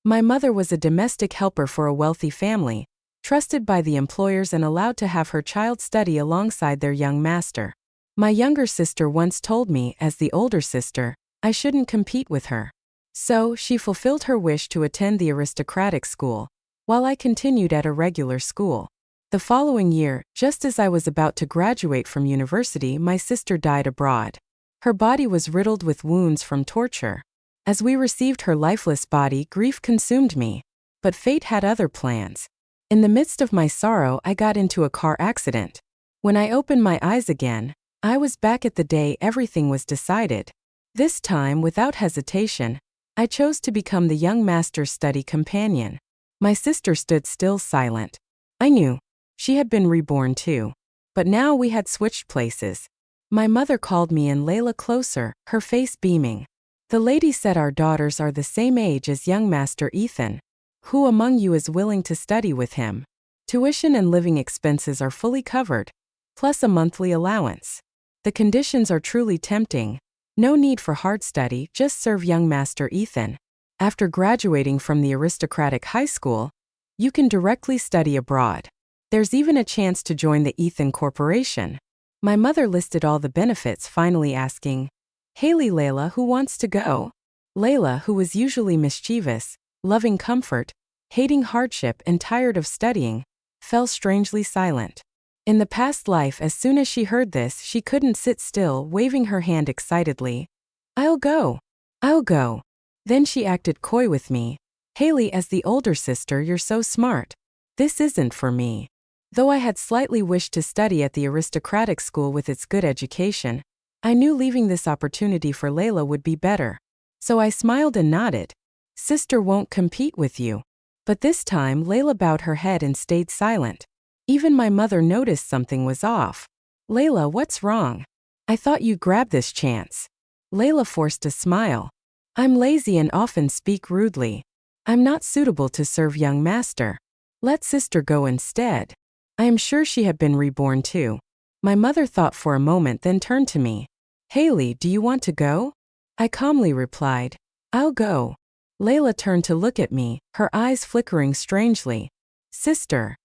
My mother was a domestic helper for a wealthy family, trusted by the employers and allowed to have her child study alongside their young master. My younger sister once told me, as the older sister, I shouldn't compete with her. So, she fulfilled her wish to attend the aristocratic school, while I continued at a regular school. The following year, just as I was about to graduate from university, my sister died abroad. Her body was riddled with wounds from torture. As we received her lifeless body, grief consumed me. But fate had other plans. In the midst of my sorrow, I got into a car accident. When I opened my eyes again, I was back at the day everything was decided. This time, without hesitation, I chose to become the young master's study companion. My sister stood still silent. I knew. She had been reborn too. But now we had switched places. My mother called me and Layla closer, her face beaming. The lady said, our daughters are the same age as young Master Ethan. Who among you is willing to study with him? Tuition and living expenses are fully covered, plus a monthly allowance. The conditions are truly tempting. No need for hard study, just serve young Master Ethan. After graduating from the aristocratic high school, you can directly study abroad. There's even a chance to join the Ethan Corporation. My mother listed all the benefits, finally asking, Haley, Layla, who wants to go? Layla, who was usually mischievous, loving comfort, hating hardship and tired of studying, fell strangely silent. In the past life, as soon as she heard this, she couldn't sit still, waving her hand excitedly. I'll go. I'll go. Then she acted coy with me. Haley, as the older sister, you're so smart. This isn't for me. Though I had slightly wished to study at the aristocratic school with its good education, I knew leaving this opportunity for Layla would be better. So I smiled and nodded. Sister won't compete with you. But this time Layla bowed her head and stayed silent. Even my mother noticed something was off. Layla, what's wrong? I thought you grabbed this chance. Layla forced a smile. I'm lazy and often speak rudely. I'm not suitable to serve young master. Let sister go instead. I am sure she had been reborn too. My mother thought for a moment, then turned to me. Haley, do you want to go? I calmly replied, I'll go. Layla turned to look at me, her eyes flickering strangely. Sister,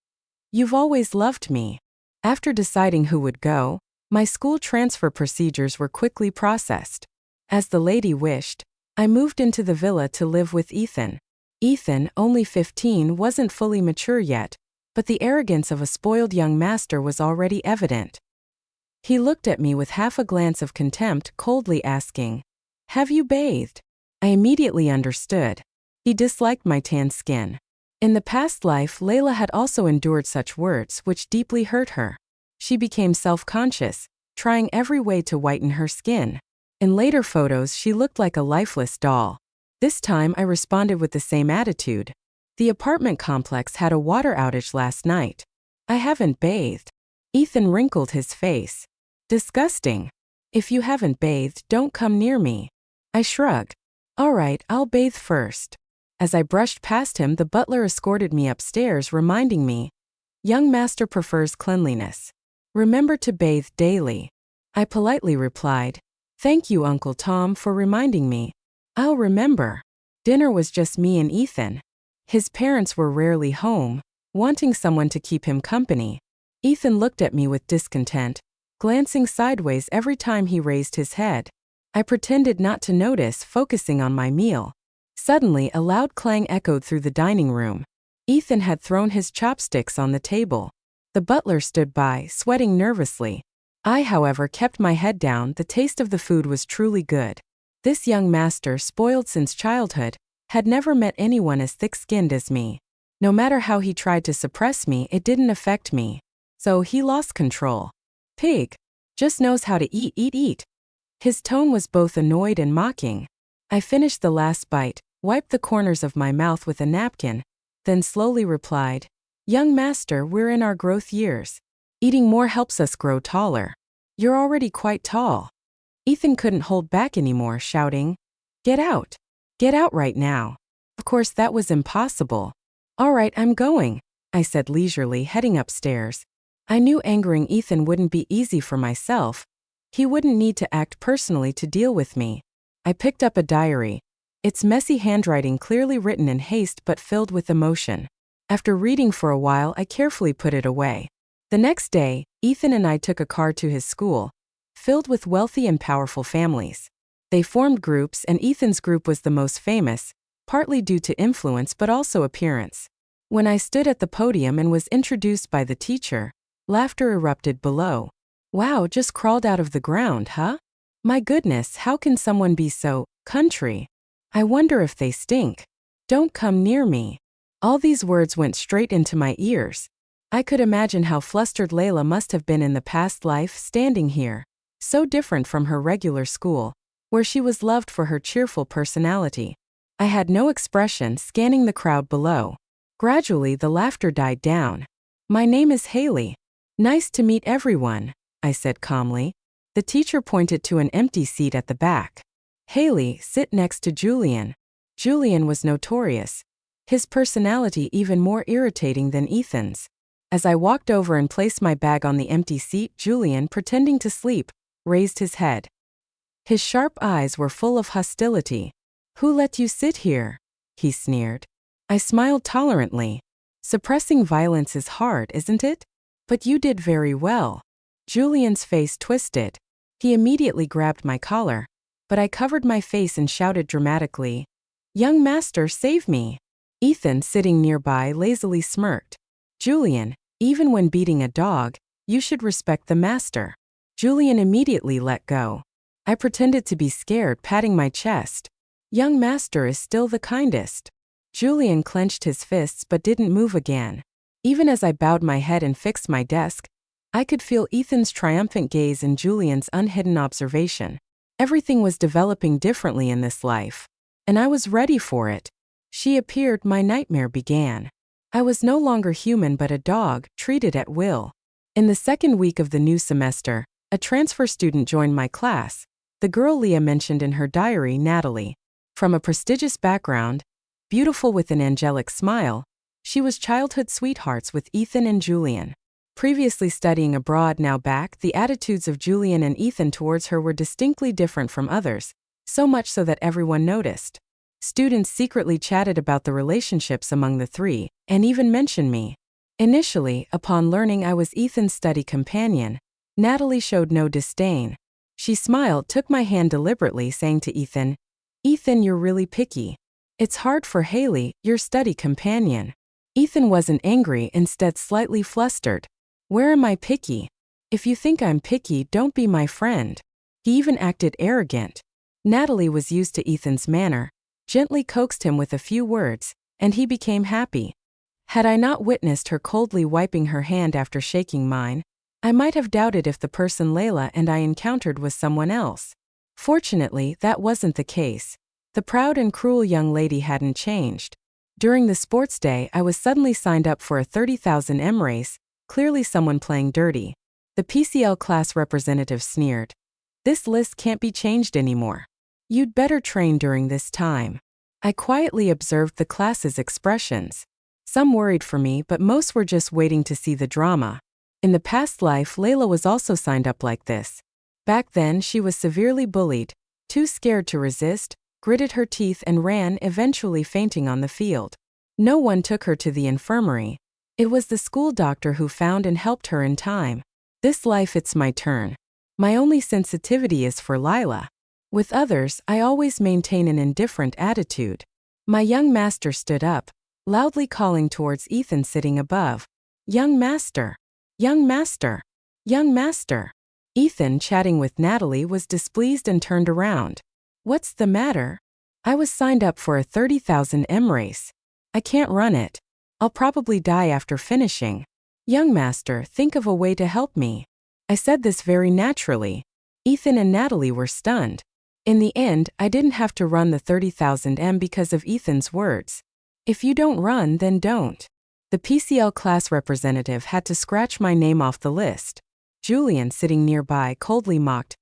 you've always loved me. After deciding who would go, my school transfer procedures were quickly processed. As the lady wished, I moved into the villa to live with Ethan. Ethan, only 15, wasn't fully mature yet, but the arrogance of a spoiled young master was already evident. He looked at me with half a glance of contempt, coldly asking, Have you bathed? I immediately understood. He disliked my tan skin. In the past life, Layla had also endured such words, which deeply hurt her. She became self-conscious, trying every way to whiten her skin. In later photos, she looked like a lifeless doll. This time I responded with the same attitude. The apartment complex had a water outage last night. I haven't bathed. Ethan wrinkled his face. Disgusting. If you haven't bathed, don't come near me. I shrugged. All right, I'll bathe first. As I brushed past him, the butler escorted me upstairs, reminding me, Young master prefers cleanliness. Remember to bathe daily. I politely replied, Thank you, Uncle Tom, for reminding me. I'll remember. Dinner was just me and Ethan. His parents were rarely home, wanting someone to keep him company. Ethan looked at me with discontent, glancing sideways every time he raised his head. I pretended not to notice, focusing on my meal. Suddenly, a loud clang echoed through the dining room. Ethan had thrown his chopsticks on the table. The butler stood by, sweating nervously. I, however, kept my head down. The taste of the food was truly good. This young master, spoiled since childhood, had never met anyone as thick-skinned as me. No matter how he tried to suppress me, it didn't affect me. So he lost control. Pig. Just knows how to eat. His tone was both annoyed and mocking. I finished the last bite, wiped the corners of my mouth with a napkin, then slowly replied, Young master, we're in our growth years. Eating more helps us grow taller. You're already quite tall. Ethan couldn't hold back anymore, shouting, Get out! Get out right now. Of course that was impossible. All right, I'm going, I said leisurely, heading upstairs. I knew angering Ethan wouldn't be easy for myself. He wouldn't need to act personally to deal with me. I picked up a diary. its messy handwriting clearly written in haste but filled with emotion. After reading for a while, I carefully put it away. The next day, Ethan and I took a car to his school, filled with wealthy and powerful families. They formed groups, and Ethan's group was the most famous, partly due to influence but also appearance. When I stood at the podium and was introduced by the teacher, laughter erupted below. Wow, just crawled out of the ground, huh? My goodness, how can someone be so country? I wonder if they stink. Don't come near me. All these words went straight into my ears. I could imagine how flustered Layla must have been in the past life standing here, so different from her regular school, where she was loved for her cheerful personality. I had no expression, scanning the crowd below. Gradually, the laughter died down. My name is Haley. Nice to meet everyone, I said calmly. The teacher pointed to an empty seat at the back. Haley, sit next to Julian. Julian was notorious, his personality even more irritating than Ethan's. As I walked over and placed my bag on the empty seat, Julian, pretending to sleep, raised his head. His sharp eyes were full of hostility. Who let you sit here? He sneered. I smiled tolerantly. Suppressing violence is hard, isn't it? But you did very well. Julian's face twisted. He immediately grabbed my collar, but I covered my face and shouted dramatically, "Young master, save me!" Ethan, sitting nearby, lazily smirked. Julian, even when beating a dog, you should respect the master. Julian immediately let go. I pretended to be scared, patting my chest. Young master is still the kindest. Julian clenched his fists but didn't move again. Even as I bowed my head and fixed my desk, I could feel Ethan's triumphant gaze and Julian's unhidden observation. Everything was developing differently in this life, and I was ready for it. She appeared, my nightmare began. I was no longer human but a dog, treated at will. In the second week of the new semester, a transfer student joined my class, the girl Leah mentioned in her diary, Natalie. From a prestigious background, beautiful with an angelic smile, she was childhood sweethearts with Ethan and Julian. Previously studying abroad, now back, the attitudes of Julian and Ethan towards her were distinctly different from others, so much so that everyone noticed. Students secretly chatted about the relationships among the three, and even mentioned me. Initially, upon learning I was Ethan's study companion, Natalie showed no disdain. She smiled, took my hand deliberately, saying to Ethan, "Ethan, you're really picky. It's hard for Haley, your study companion." Ethan wasn't angry, instead slightly flustered. Where am I picky? If you think I'm picky, don't be my friend. He even acted arrogant. Natalie was used to Ethan's manner, gently coaxed him with a few words, and he became happy. Had I not witnessed her coldly wiping her hand after shaking mine, I might have doubted if the person Layla and I encountered was someone else. Fortunately, that wasn't the case. The proud and cruel young lady hadn't changed. During the sports day, I was suddenly signed up for a 30,000 M race, clearly someone playing dirty. The PCL class representative sneered. This list can't be changed anymore. You'd better train during this time. I quietly observed the class's expressions. Some worried for me, but most were just waiting to see the drama. In the past life, Layla was also signed up like this. Back then, she was severely bullied, too scared to resist, gritted her teeth and ran, eventually fainting on the field. No one took her to the infirmary. It was the school doctor who found and helped her in time. This life, it's my turn. My only sensitivity is for Lila. With others, I always maintain an indifferent attitude. My young master stood up, loudly calling towards Ethan sitting above. Young master! Young master! Young master! Ethan, chatting with Natalie, was displeased and turned around. What's the matter? I was signed up for a 30,000 M race. I can't run it. I'll probably die after finishing. Young master, think of a way to help me. I said this very naturally. Ethan and Natalie were stunned. In the end, I didn't have to run the 30,000 M because of Ethan's words. If you don't run, then don't. The PCL class representative had to scratch my name off the list. Julian, sitting nearby, coldly mocked.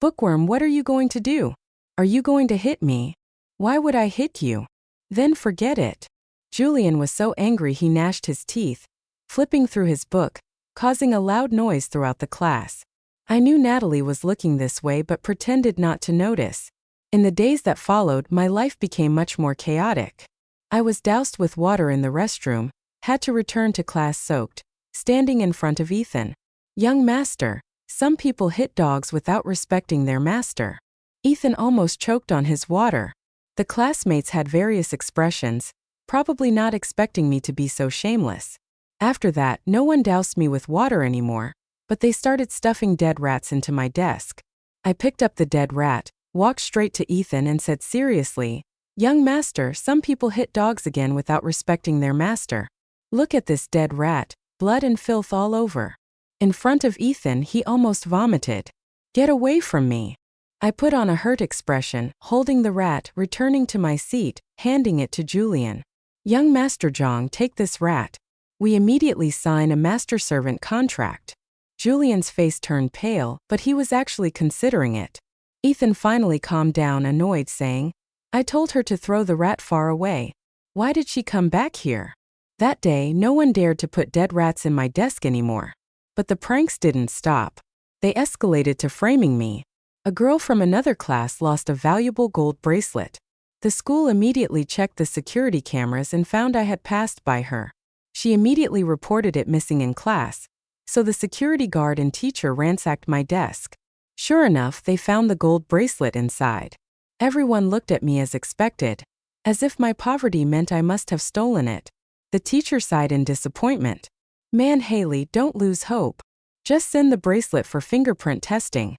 Bookworm, what are you going to do? Are you going to hit me? Why would I hit you? Then forget it. Julian was so angry he gnashed his teeth, flipping through his book, causing a loud noise throughout the class. I knew Natalie was looking this way but pretended not to notice. In the days that followed, my life became much more chaotic. I was doused with water in the restroom, had to return to class soaked, standing in front of Ethan. Young master, some people hit dogs without respecting their master. Ethan almost choked on his water. The classmates had various expressions, probably not expecting me to be so shameless. After that, no one doused me with water anymore, but they started stuffing dead rats into my desk. I picked up the dead rat, walked straight to Ethan and said seriously, "Young master, some people hit dogs again without respecting their master. Look at this dead rat, blood and filth all over." In front of Ethan, he almost vomited. "Get away from me." I put on a hurt expression, holding the rat, returning to my seat, handing it to Julian. "Young Master Zhang, take this rat." We immediately sign a master-servant contract. Julian's face turned pale, but he was actually considering it. Ethan finally calmed down, annoyed, saying, "I told her to throw the rat far away. Why did she come back here?" That day, no one dared to put dead rats in my desk anymore. But the pranks didn't stop. They escalated to framing me. A girl from another class lost a valuable gold bracelet. The school immediately checked the security cameras and found I had passed by her. She immediately reported it missing in class, so the security guard and teacher ransacked my desk. Sure enough, they found the gold bracelet inside. Everyone looked at me as expected, as if my poverty meant I must have stolen it. The teacher sighed in disappointment. "Man, Haley, don't lose hope. Just send the bracelet for fingerprint testing."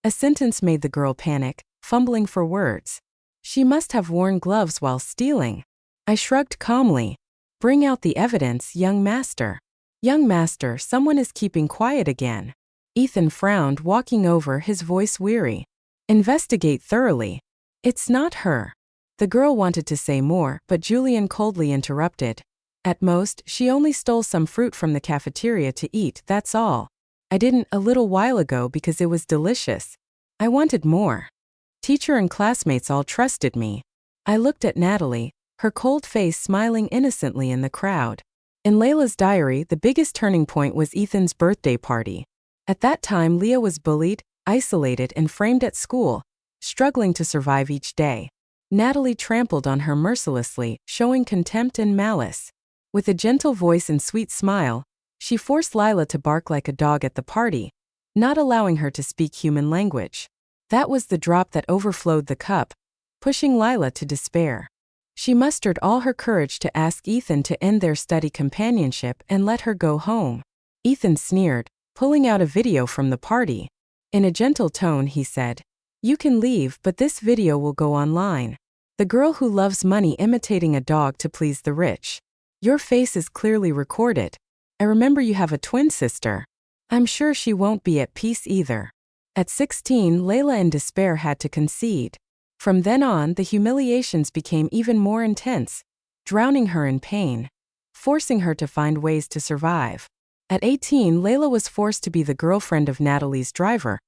A sentence made the girl panic, fumbling for words. She must have worn gloves while stealing. I shrugged calmly. "Bring out the evidence, young master." "Young master, someone is keeping quiet again." Ethan frowned, walking over, his voice weary. "Investigate thoroughly." "It's not her." The girl wanted to say more, but Julian coldly interrupted. "At most, she only stole some fruit from the cafeteria to eat, that's all. I didn't a little while ago because it was delicious. I wanted more." Teacher and classmates all trusted me. I looked at Natalie, her cold face smiling innocently in the crowd. In Layla's diary, the biggest turning point was Ethan's birthday party. At that time, Leah was bullied, isolated, and framed at school, struggling to survive each day. Natalie trampled on her mercilessly, showing contempt and malice. With a gentle voice and sweet smile, she forced Lila to bark like a dog at the party, not allowing her to speak human language. That was the drop that overflowed the cup, pushing Lila to despair. She mustered all her courage to ask Ethan to end their study companionship and let her go home. Ethan sneered, pulling out a video from the party. In a gentle tone, he said, "You can leave, but this video will go online. The girl who loves money imitating a dog to please the rich. Your face is clearly recorded. I remember you have a twin sister. I'm sure she won't be at peace either." At 16, Layla in despair had to concede. From then on, the humiliations became even more intense, drowning her in pain, forcing her to find ways to survive. At 18, Layla was forced to be the girlfriend of Natalie's driver,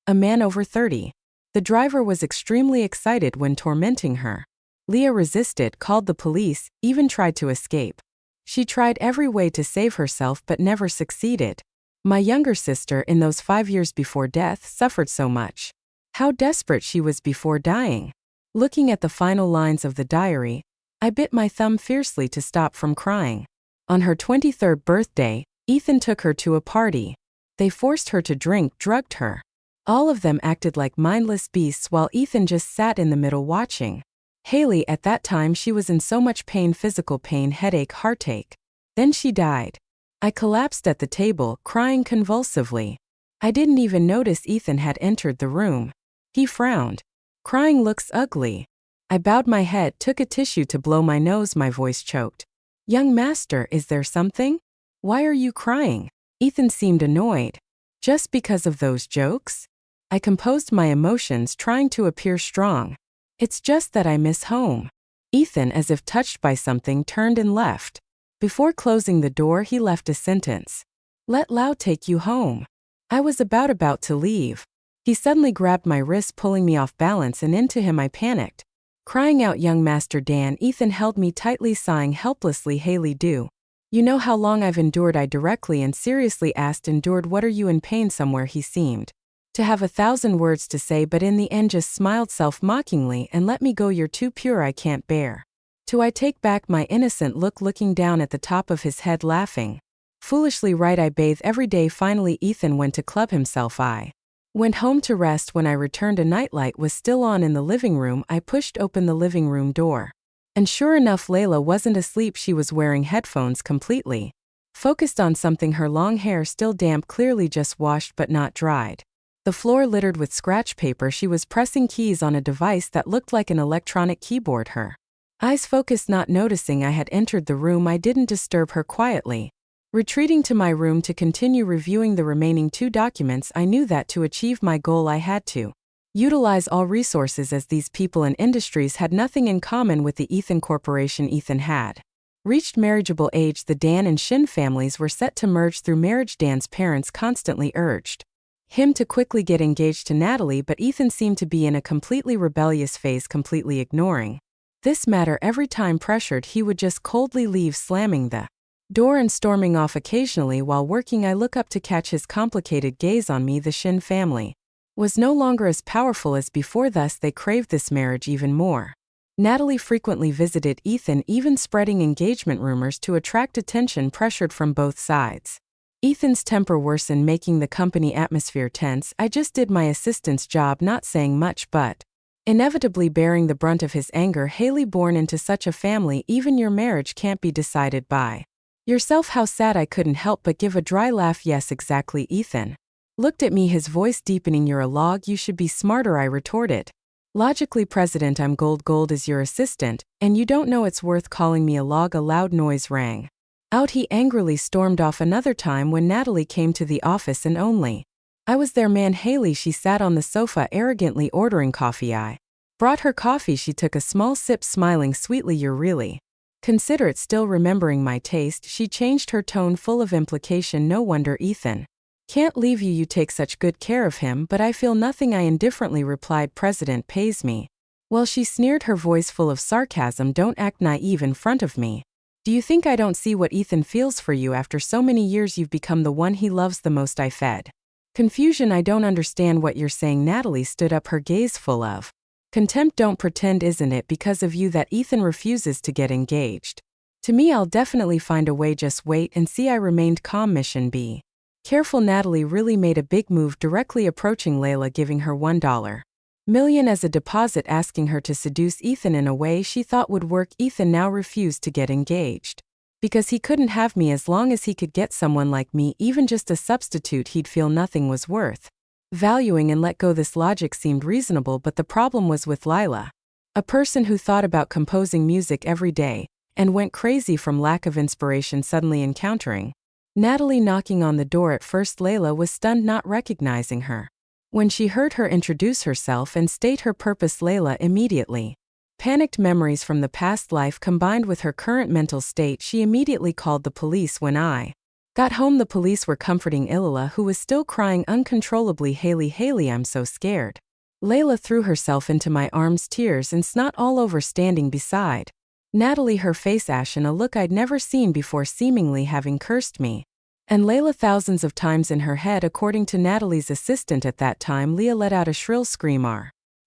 a man over 30. The driver was extremely excited when tormenting her. Leah resisted, called the police, even tried to escape. She tried every way to save herself but never succeeded. My younger sister, in those 5 years before death, suffered so much. How desperate she was before dying. Looking at the final lines of the diary, I bit my thumb fiercely to stop from crying. On her 23rd birthday, Ethan took her to a party. They forced her to drink, drugged her. All of them acted like mindless beasts while Ethan just sat in the middle watching. Haley, at that time she was in so much pain, physical pain, headache, heartache. Then she died. I collapsed at the table, crying convulsively. I didn't even notice Ethan had entered the room. He frowned. "Crying looks ugly." I bowed my head, took a tissue to blow my nose, my voice choked. "Young master, is there something? Why are you crying?" Ethan seemed annoyed. "Just because of those jokes?" I composed my emotions, trying to appear strong. "It's just that I miss home." Ethan, as if touched by something, turned and left. Before closing the door, he left a sentence. "Let Lao take you home." I was about to leave. He suddenly grabbed my wrist, pulling me off balance, and into him I panicked. Crying out, "Young Master Dan!" Ethan held me tightly, sighing helplessly. "Haley, do you know how long I've endured?" I directly and seriously asked. "Endured what? Are you in pain somewhere?" He seemed To have 1,000 words to say but in the end just smiled self-mockingly and let me go, you're too pure, I can't bear. To I take back my innocent look, looking down at the top of his head laughing. Foolishly right, I bathe every day. Finally Ethan went to club himself. I went home to rest. When I returned a nightlight was still on in the living room. I pushed open the living room door. And sure enough, Layla wasn't asleep. She was wearing headphones, completely focused on something, her long hair still damp, clearly just washed but not dried. The floor littered with scratch paper. She was pressing keys on a device that looked like an electronic keyboard. Her eyes focused, not noticing I had entered the room. I didn't disturb her, quietly retreating to my room to continue reviewing the remaining 2 documents. I knew that to achieve my goal I had to utilize all resources, as these people and industries had nothing in common with the Ethan Corporation. Ethan had reached marriageable age. The Dan and Shin families were set to merge through marriage. Dan's parents constantly urged him to quickly get engaged to Natalie, but Ethan seemed to be in a completely rebellious phase, completely ignoring this matter. Every time pressured, he would just coldly leave, slamming the door and storming off. Occasionally while working, I look up to catch his complicated gaze on me. The Shin family was no longer as powerful as before, thus they craved this marriage even more. Natalie frequently visited Ethan, even spreading engagement rumors to attract attention, pressured from both sides. Ethan's temper worsened, making the company atmosphere tense. I just did my assistant's job, not saying much but inevitably bearing the brunt of his anger. Haley, born into such a family, even your marriage can't be decided by yourself. How sad. I couldn't help but give a dry laugh. Yes, exactly. Ethan looked at me, his voice deepening. You're a log, you should be smarter, I retorted. Logically, President, I'm gold. Gold is your assistant, and you don't know it's worth calling me a log. A loud noise rang out. He angrily stormed off. Another time when Natalie came to the office and only I was there. Man, Haley, she sat on the sofa arrogantly ordering coffee. I brought her coffee. She took a small sip, smiling sweetly. You're really considerate. Still remembering my taste, she changed her tone, full of implication. No wonder Ethan can't leave you. You take such good care of him. But I feel nothing, I indifferently replied. President pays me well, she sneered, her voice full of sarcasm. Don't act naive in front of me. Do you think I don't see what Ethan feels for you? After so many years, you've become the one he loves the most. I fed confusion. I don't understand what you're saying. Natalie stood up, her gaze full of contempt. Don't pretend. Isn't it because of you that Ethan refuses to get engaged to me? I'll definitely find a way, just wait and see. I remained calm. Mission be careful. Natalie really made a big move, directly approaching Layla, giving her $1 million as a deposit, asking her to seduce Ethan in a way she thought would work. Ethan now refused to get engaged because he couldn't have me. As long as he could get someone like me, even just a substitute, he'd feel nothing was worth valuing and let go. This logic seemed reasonable, but the problem was with Lila, a person who thought about composing music every day and went crazy from lack of inspiration. Suddenly encountering Natalie knocking on the door. At first Layla was stunned, not recognizing her. When she heard her introduce herself and state her purpose, Layla immediately panicked. Memories from the past life combined with her current mental state. She immediately called the police. When I got home, the police were comforting Layla, who was still crying uncontrollably. Haley, I'm so scared. Layla threw herself into my arms, tears and snot all over, standing beside Natalie, her face ashen, a look I'd never seen before, seemingly having cursed me and Layla thousands of times in her head. According to Natalie's assistant at that time, Leah let out a shrill scream,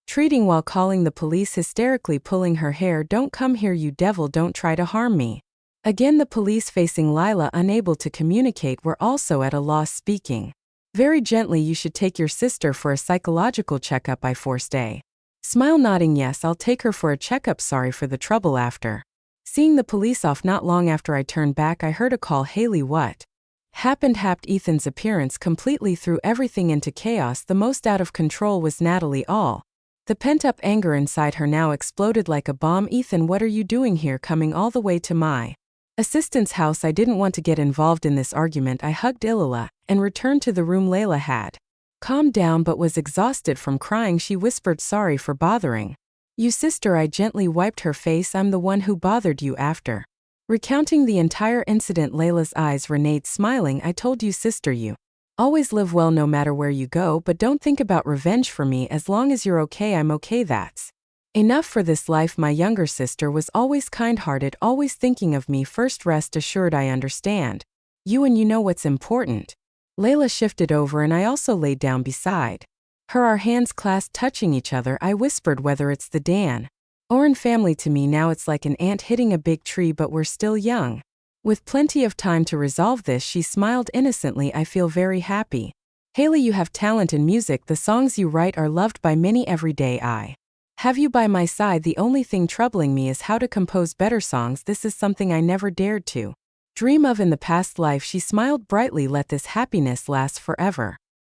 treating while calling the police, hysterically pulling her hair. Don't come here, you devil, don't try to harm me. Again, the police, facing Lila, unable to communicate, were also at a loss, speaking very gently. You should take your sister for a psychological checkup. I forced a smile, nodding yes, I'll take her for a checkup. Sorry for the trouble. After seeing the police off, not long after I turned back, I heard a call. Haley, what happened? Ethan's appearance completely threw everything into chaos. The most out of control was Natalie. All the pent-up anger inside her now exploded like a bomb. Ethan, what are you doing here, coming all the way to my assistant's house? I didn't want to get involved in this argument. I hugged Ilila and returned to the room. Layla had calmed down but was exhausted from crying. She whispered, sorry for bothering you, sister. I gently wiped her face. I'm the one who bothered you. After recounting the entire incident, Layla's eyes reneged, smiling. I told you, sister, you always live well no matter where you go, but don't think about revenge for me. As long as you're okay, I'm okay. That's enough for this life. My younger sister was always kind-hearted, always thinking of me first. Rest assured, I understand you and you know what's important. Layla shifted over and I also laid down beside Our hands clasped touching each other. I whispered, whether it's the Dan Oren family to me now, it's like an ant hitting a big tree, but we're still young. With plenty of time to resolve this. She smiled innocently. I feel very happy. Haley, you have talent in music. The songs you write are loved by many every day. I have you by my side. The only thing troubling me is how to compose better songs. This is something I never dared to dream of in the past life. She smiled brightly. Let this happiness last forever.